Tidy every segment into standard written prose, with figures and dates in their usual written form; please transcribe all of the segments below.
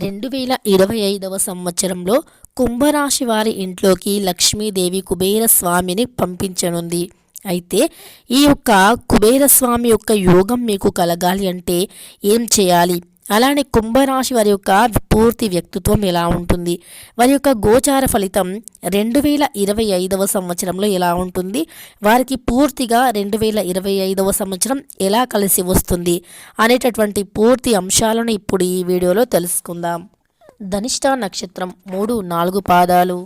2025వ సంవత్సరంలో కుంభరాశి వారి ఇంట్లోకి లక్ష్మీదేవి కుబేర స్వామిని పంపించనుంది. అయితే ఈ యొక్క కుబేర స్వామి యొక్క యోగం మీకు కలగాలి అంటే ఏం చేయాలి? అలానే కుంభరాశి వారి యొక్క పూర్తి వ్యక్తిత్వం ఎలా ఉంటుంది, వారి యొక్క గోచార ఫలితం 2025వ సంవత్సరంలో ఎలా ఉంటుంది, వారికి పూర్తిగా 2025వ సంవత్సరం ఎలా కలిసి వస్తుంది అనేటటువంటి పూర్తి అంశాలను ఇప్పుడు ఈ వీడియోలో తెలుసుకుందాం. ధనిష్ట నక్షత్రం 3-4 పాదాలు,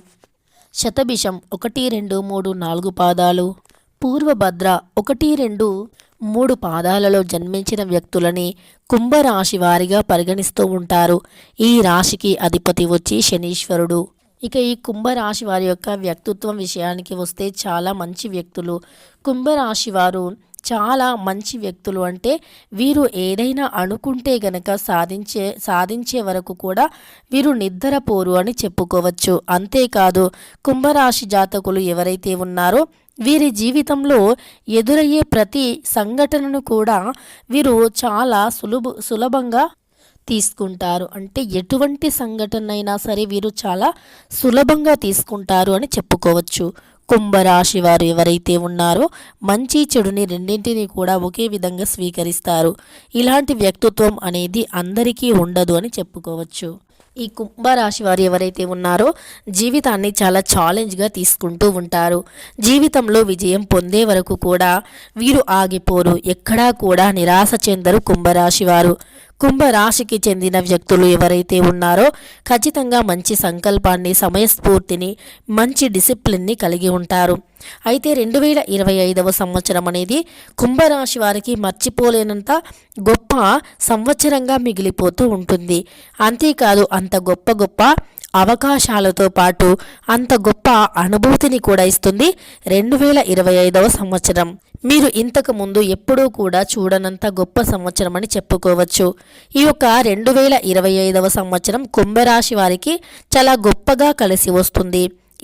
శతభిషం 1-2-3-4 పాదాలు, పూర్వభద్ర 1-2-3 పాదాలలో జన్మించిన వ్యక్తులని కుంభరాశి వారిగా పరిగణిస్తూ ఉంటారు. ఈ రాశికి అధిపతి వచ్చి శనీశ్వరుడు. ఇక ఈ కుంభరాశి వారి యొక్క వ్యక్తిత్వం విషయానికి వస్తే చాలా మంచి వ్యక్తులు. కుంభరాశి వారు చాలా మంచి వ్యక్తులు. అంటే వీరు ఏదైనా అనుకుంటే గనక సాధించే వరకు కూడా వీరు నిద్రపోరు అని చెప్పుకోవచ్చు. అంతేకాదు కుంభరాశి జాతకులు ఎవరైతే ఉన్నారో వీరి జీవితంలో ఎదురయ్యే ప్రతి సంఘటనను కూడా వీరు చాలా సులభంగా తీసుకుంటారు. అంటే ఎటువంటి సంఘటన అయినా సరే వీరు చాలా సులభంగా తీసుకుంటారు అని చెప్పుకోవచ్చు. కుంభరాశి వారు ఎవరైతే ఉన్నారో మంచి చెడుని రెండింటిని కూడా ఒకే విధంగా స్వీకరిస్తారు. ఇలాంటి వ్యక్తిత్వం అనేది అందరికీ ఉండదు అని చెప్పుకోవచ్చు. ఈ కుంభరాశి వారు ఎవరైతే ఉన్నారో జీవితాన్ని చాలా ఛాలెంజ్గా తీసుకుంటూ ఉంటారు. జీవితంలో విజయం పొందే వరకు కూడా వీరు ఆగిపోరు, ఎక్కడా కూడా నిరాశ చెందరు కుంభరాశి వారు. కుంభరాశికి చెందిన వ్యక్తులు ఎవరైతే ఉన్నారో ఖచ్చితంగా మంచి సంకల్పాన్ని, సమయస్ఫూర్తిని, మంచి డిసిప్లిన్ని కలిగి ఉంటారు. అయితే 2025వ సంవత్సరం అనేది కుంభరాశి వారికి మర్చిపోలేనంత గొప్ప సంవత్సరంగా మిగిలిపోతూ ఉంటుంది. అంతేకాదు అంత గొప్ప అవకాశాలతో పాటు అంత గొప్ప అనుభూతిని కూడా ఇస్తుంది 2025వ సంవత్సరం. మీరు ఇంతకు ముందు ఎప్పుడూ కూడా చూడనంత గొప్ప సంవత్సరం అని చెప్పుకోవచ్చు. ఈ యొక్క 2025వ సంవత్సరం కుంభరాశి వారికి చాలా గొప్పగా కలిసి వస్తుంది.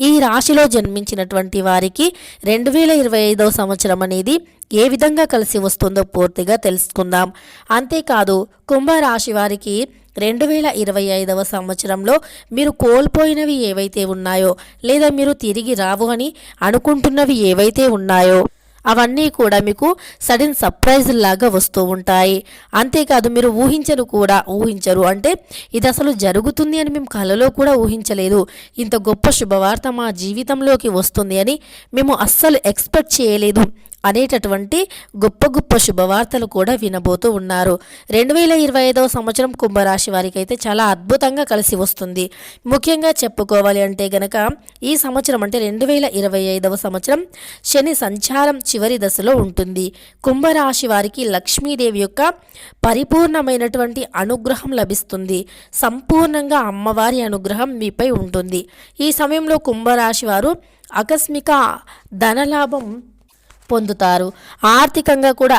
ఈ రాశిలో జన్మించినటువంటి వారికి 2025వ సంవత్సరం అనేది ఏ విధంగా కలిసి వస్తుందో పూర్తిగా తెలుసుకుందాం. అంతేకాదు కుంభరాశి వారికి 2025వ సంవత్సరంలో మీరు కోల్పోయినవి ఏవైతే ఉన్నాయో, లేదా మీరు తిరిగి రావు అని అనుకుంటున్నవి ఏవైతే ఉన్నాయో అవన్నీ కూడా మీకు సడన్ సర్ప్రైజ్ లాగా వస్తూ ఉంటాయి. అంతేకాదు మీరు ఊహించరు. అంటే ఇది అసలు జరుగుతుంది అని మేము కలలో కూడా ఊహించలేదు, ఇంత గొప్ప శుభవార్త మా జీవితంలోకి వస్తుంది అని మేము అస్సలు ఎక్స్పెక్ట్ చేయలేదు అనేటటువంటి గొప్ప శుభవార్తలు కూడా వినబోతూ ఉన్నారు. 2025వ సంవత్సరం కుంభరాశి వారికి అయితే చాలా అద్భుతంగా కలిసి వస్తుంది. ముఖ్యంగా చెప్పుకోవాలి అంటే గనక ఈ సంవత్సరం అంటే 2025వ సంవత్సరం శని సంచారం చివరి దశలో ఉంటుంది. కుంభరాశి వారికి లక్ష్మీదేవి యొక్క పరిపూర్ణమైనటువంటి అనుగ్రహం లభిస్తుంది. సంపూర్ణంగా అమ్మవారి అనుగ్రహం మీపై ఉంటుంది. ఈ సమయంలో కుంభరాశి వారు ఆకస్మిక ధనలాభం పొందుతారు. ఆర్థికంగా కూడా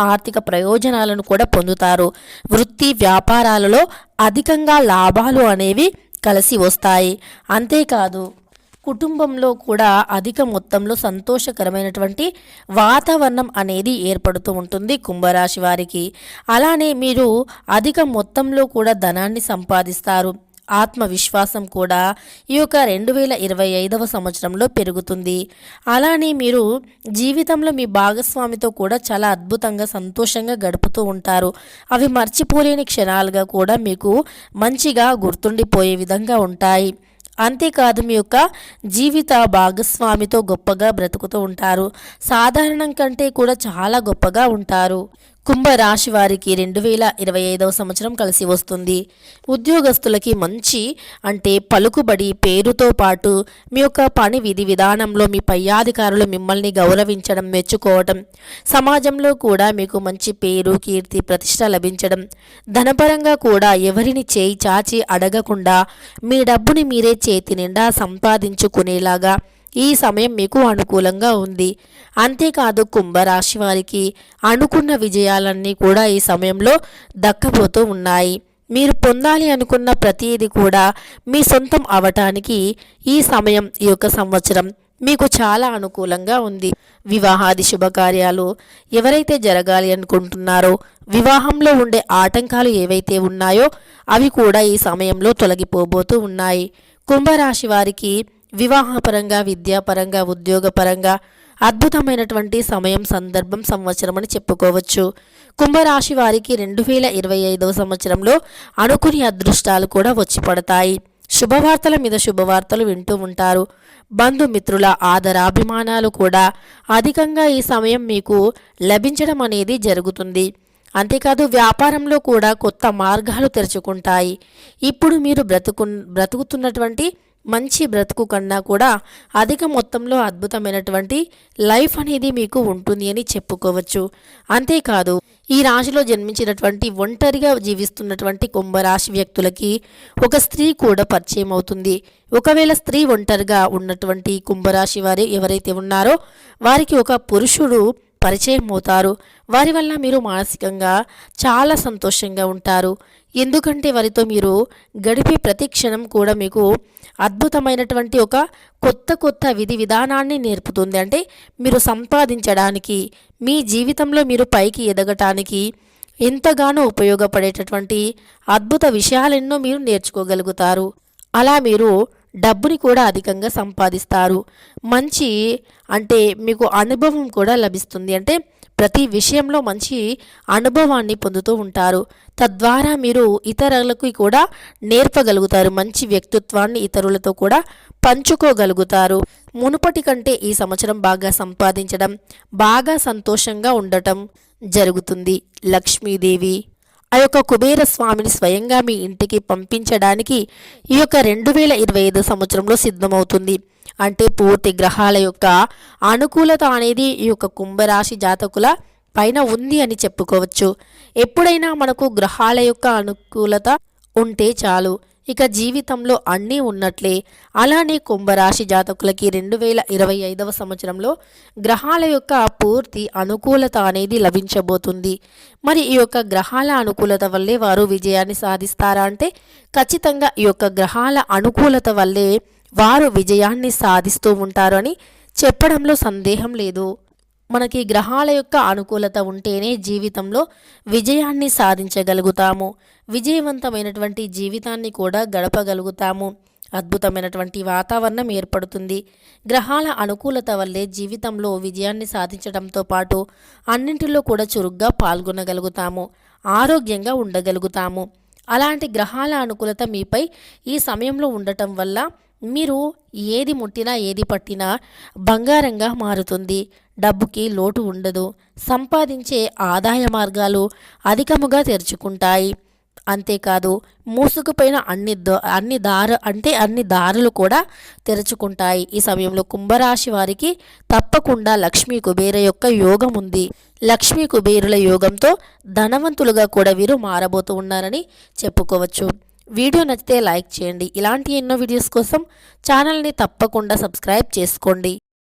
ఆర్థిక ప్రయోజనాలను కూడా పొందుతారు. వృత్తి వ్యాపారాలలో అధికంగా లాభాలు అనేవి కలిసి వస్తాయి. అంతేకాదు కుటుంబంలో కూడా అధిక మొత్తంలో సంతోషకరమైనటువంటి వాతావరణం అనేది ఏర్పడుతూ ఉంటుంది కుంభరాశి వారికి. అలానే మీరు అధిక మొత్తంలో కూడా ధనాన్ని సంపాదిస్తారు. ఆత్మవిశ్వాసం కూడా ఈ యొక్క 2025వ సంవత్సరంలో పెరుగుతుంది. అలానే మీరు జీవితంలో మీ భాగస్వామితో కూడా చాలా అద్భుతంగా సంతోషంగా గడుపుతూ ఉంటారు. అవి మర్చిపోలేని క్షణాలుగా కూడా మీకు మంచిగా గుర్తుండిపోయే విధంగా ఉంటాయి. అంతేకాదు మీ యొక్క జీవిత భాగస్వామితో గొప్పగా బ్రతుకుతూ ఉంటారు. సాధారణం కంటే కూడా చాలా గొప్పగా ఉంటారు. కుంభరాశి వారికి 2025వ సంవత్సరం కలిసి వస్తుంది. ఉద్యోగస్తులకి మంచి అంటే పలుకుబడి, పేరుతో పాటు మీ యొక్క పని విధానంలో మీ పై అధికారులు మిమ్మల్ని గౌరవించడం, మెచ్చుకోవడం, సమాజంలో కూడా మీకు మంచి పేరు, కీర్తి, ప్రతిష్ట లభించడం, ధనపరంగా కూడా ఎవరిని చేయి చాచి అడగకుండా మీ డబ్బుని మీరే చేతి నిండా సంపాదించుకునేలాగా ఈ సమయం మీకు అనుకూలంగా ఉంది. అంతేకాదు కుంభరాశి వారికి అనుకున్న విజయాలన్నీ కూడా ఈ సమయంలో దక్కబోతూ ఉన్నాయి. మీరు పొందాలి అనుకున్న ప్రతిదీ కూడా మీ సొంతం అవటానికి ఈ సమయం, ఈ యొక్క సంవత్సరం మీకు చాలా అనుకూలంగా ఉంది. వివాహాది శుభకార్యాలు ఎవరైతే జరగాలి అనుకుంటున్నారో, వివాహంలో ఉండే ఆటంకాలు ఏవైతే ఉన్నాయో అవి కూడా ఈ సమయంలో తొలగిపోబోతూ ఉన్నాయి. కుంభరాశి వారికి వివాహపరంగా, విద్యాపరంగా, ఉద్యోగపరంగా అద్భుతమైనటువంటి సమయం, సందర్భం, సంవత్సరం అని చెప్పుకోవచ్చు. కుంభరాశి వారికి 2025వ సంవత్సరంలో అనుకుని అదృష్టాలు కూడా వచ్చి పడతాయి. శుభవార్తల మీద శుభవార్తలు వింటూ ఉంటారు. బంధుమిత్రుల ఆదరాభిమానాలు కూడా అధికంగా ఈ సమయం మీకు లభించడం అనేది జరుగుతుంది. అంతేకాదు వ్యాపారంలో కూడా కొత్త మార్గాలు తెరుచుకుంటాయి. ఇప్పుడు మీరు బ్రతుకుతున్నటువంటి మంచి బ్రతుకు కన్నా కూడా అధిక మొత్తంలో అద్భుతమైనటువంటి లైఫ్ అనేది మీకు ఉంటుంది అని చెప్పుకోవచ్చు. అంతేకాదు ఈ రాశిలో జన్మించినటువంటి ఒంటరిగా జీవిస్తున్నటువంటి కుంభరాశి వ్యక్తులకి ఒక స్త్రీ కూడా పరిచయం అవుతుంది. ఒకవేళ స్త్రీ ఒంటరిగా ఉన్నటువంటి కుంభరాశి వారు ఎవరైతే ఉన్నారో వారికి ఒక పురుషుడు పరిచయం అవుతారు. వారి వల్ల మీరు మానసికంగా చాలా సంతోషంగా ఉంటారు. ఎందుకంటే వారితో మీరు గడిపే ప్రతి క్షణం కూడా మీకు అద్భుతమైనటువంటి ఒక కొత్త విధి విధానాన్ని నేర్పుతుంది. అంటే మీరు సంపాదించడానికి, మీ జీవితంలో మీరు పైకి ఎదగటానికి ఎంతగానో ఉపయోగపడేటటువంటి అద్భుత విషయాలెన్నో మీరు నేర్చుకోగలుగుతారు. అలా మీరు డబ్బుని కూడా అధికంగా సంపాదిస్తారు. మంచి అంటే మీకు అనుభవం కూడా లభిస్తుంది. అంటే ప్రతి విషయంలో మంచి అనుభవాన్ని పొందుతూ ఉంటారు. తద్వారా మీరు ఇతరులకు కూడా నేర్పగలుగుతారు. మంచి వ్యక్తిత్వాన్ని ఇతరులతో కూడా పంచుకోగలుగుతారు. మునుపటి కంటే ఈ సంవత్సరం బాగా సంపాదించడం, బాగా సంతోషంగా ఉండటం జరుగుతుంది. లక్ష్మీదేవి ఆ యొక్క కుబేర స్వామిని స్వయంగా మీ ఇంటికి పంపించడానికి ఈ యొక్క 2025 సంవత్సరంలో సిద్ధమవుతుంది. అంటే పూర్తి గ్రహాల యొక్క అనుకూలత అనేది ఈ యొక్క కుంభరాశి జాతకుల పైన ఉంది అని చెప్పుకోవచ్చు. ఎప్పుడైనా మనకు గ్రహాల యొక్క అనుకూలత ఉంటే చాలు, ఇక జీవితంలో అన్నీ ఉన్నట్లే. అలానే కుంభరాశి జాతకులకి 2025వ సంవత్సరంలో గ్రహాల యొక్క పూర్తి అనుకూలత అనేది లభించబోతుంది. మరి ఈ యొక్క గ్రహాల అనుకూలత వల్లే వారు విజయాన్ని సాధిస్తారా అంటే ఖచ్చితంగా ఈ యొక్క గ్రహాల అనుకూలత వల్లే వారు విజయాన్ని సాధిస్తూ ఉంటారు అని చెప్పడంలో సందేహం లేదు. మనకి గ్రహాల యొక్క అనుకూలత ఉంటేనే జీవితంలో విజయాన్ని సాధించగలుగుతాము. విజయవంతమైనటువంటి జీవితాన్ని కూడా గడపగలుగుతాము. అద్భుతమైనటువంటి వాతావరణం ఏర్పడుతుంది. గ్రహాల అనుకూలత వల్లే జీవితంలో విజయాన్ని సాధించడంతో పాటు అన్నింటిలో కూడా చురుగ్గా పాల్గొనగలుగుతాము, ఆరోగ్యంగా ఉండగలుగుతాము. అలాంటి గ్రహాల అనుకూలత మీపై ఈ సమయంలో ఉండటం వల్ల మీరు ఏది ముట్టినా ఏది పట్టినా బంగారంగా మారుతుంది. డబ్బుకి లోటు ఉండదు. సంపాదించే ఆదాయ మార్గాలు అధికముగా తెరుచుకుంటాయి. అంతేకాదు మూసుకుపోయిన అన్ని దారులు కూడా తెరుచుకుంటాయి. ఈ సమయంలో కుంభరాశి వారికి తప్పకుండా లక్ష్మీ కుబేర యొక్క యోగం ఉంది. లక్ష్మీ కుబేరుల యోగంతో ధనవంతులుగా కూడా వీరు మారబోతూ ఉన్నారని చెప్పుకోవచ్చు. వీడియో నచ్చితే లైక్ చేయండి. ఇలాంటి ఎన్నో వీడియోస్ కోసం ఛానల్ని తప్పకుండా సబ్స్క్రైబ్ చేసుకోండి.